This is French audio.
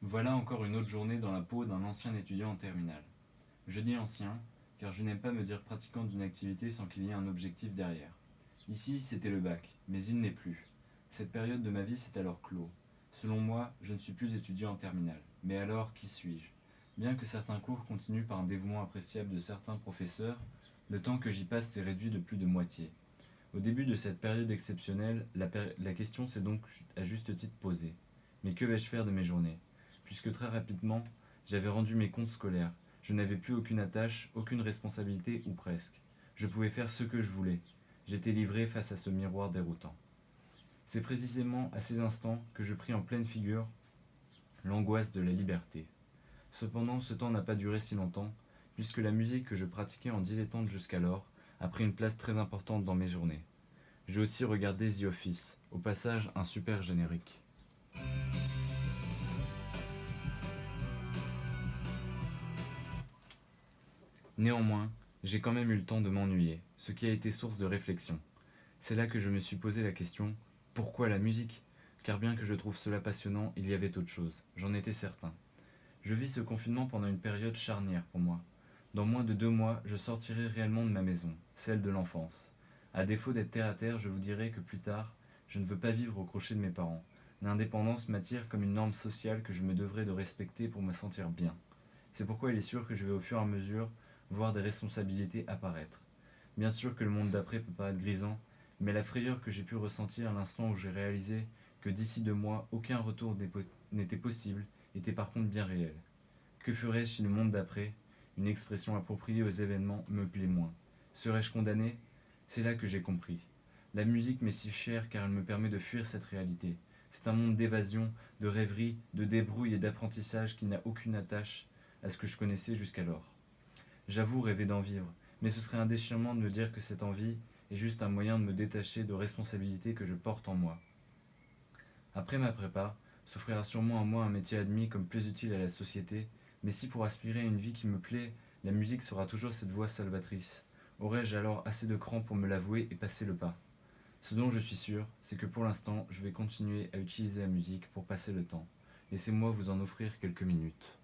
Voilà encore une autre journée dans la peau d'un ancien étudiant en terminale. Je dis ancien, car je n'aime pas me dire pratiquant d'une activité sans qu'il y ait un objectif derrière. Ici, c'était le bac, mais il n'est plus. Cette période de ma vie s'est alors clos. Selon moi, je ne suis plus étudiant en terminale. Mais alors, qui suis-je? Bien que certains cours continuent par un dévouement appréciable de certains professeurs, le temps que j'y passe s'est réduit de plus de moitié. Au début de cette période exceptionnelle, la question s'est donc à juste titre posée. Mais que vais-je faire de mes journées? Puisque très rapidement, j'avais rendu mes comptes scolaires. Je n'avais plus aucune attache, aucune responsabilité ou presque. Je pouvais faire ce que je voulais. J'étais livré face à ce miroir déroutant. C'est précisément à ces instants que je pris en pleine figure l'angoisse de la liberté. Cependant, ce temps n'a pas duré si longtemps, puisque la musique que je pratiquais en dilettante jusqu'alors a pris une place très importante dans mes journées. J'ai aussi regardé The Office, au passage un super générique. Néanmoins, j'ai quand même eu le temps de m'ennuyer, ce qui a été source de réflexion. C'est là que je me suis posé la question, pourquoi la musique? Car bien que je trouve cela passionnant, il y avait autre chose, j'en étais certain. Je vis ce confinement pendant une période charnière pour moi. Dans moins de 2 mois, je sortirai réellement de ma maison, celle de l'enfance. À défaut d'être terre à terre, je vous dirai que plus tard, je ne veux pas vivre au crochet de mes parents. L'indépendance m'attire comme une norme sociale que je me devrais de respecter pour me sentir bien. C'est pourquoi il est sûr que je vais au fur et à mesure voir des responsabilités apparaître. Bien sûr que le monde d'après peut paraître grisant, mais la frayeur que j'ai pu ressentir à l'instant où j'ai réalisé que d'ici 2 mois, aucun retour n'était possible était par contre bien réelle. Que ferais-je si le monde d'après, une expression appropriée aux événements, me plaît moins? Serais-je condamné? C'est là que j'ai compris. La musique m'est si chère car elle me permet de fuir cette réalité. C'est un monde d'évasion, de rêverie, de débrouille et d'apprentissage qui n'a aucune attache à ce que je connaissais jusqu'alors. J'avoue rêver d'en vivre, mais ce serait un déchirement de me dire que cette envie est juste un moyen de me détacher de responsabilités que je porte en moi. Après ma prépa, s'offrira sûrement à moi un métier admis comme plus utile à la société, mais si pour aspirer à une vie qui me plaît, la musique sera toujours cette voie salvatrice, aurais-je alors assez de cran pour me l'avouer et passer le pas? Ce dont je suis sûr, c'est que pour l'instant, je vais continuer à utiliser la musique pour passer le temps. Laissez-moi vous en offrir quelques minutes.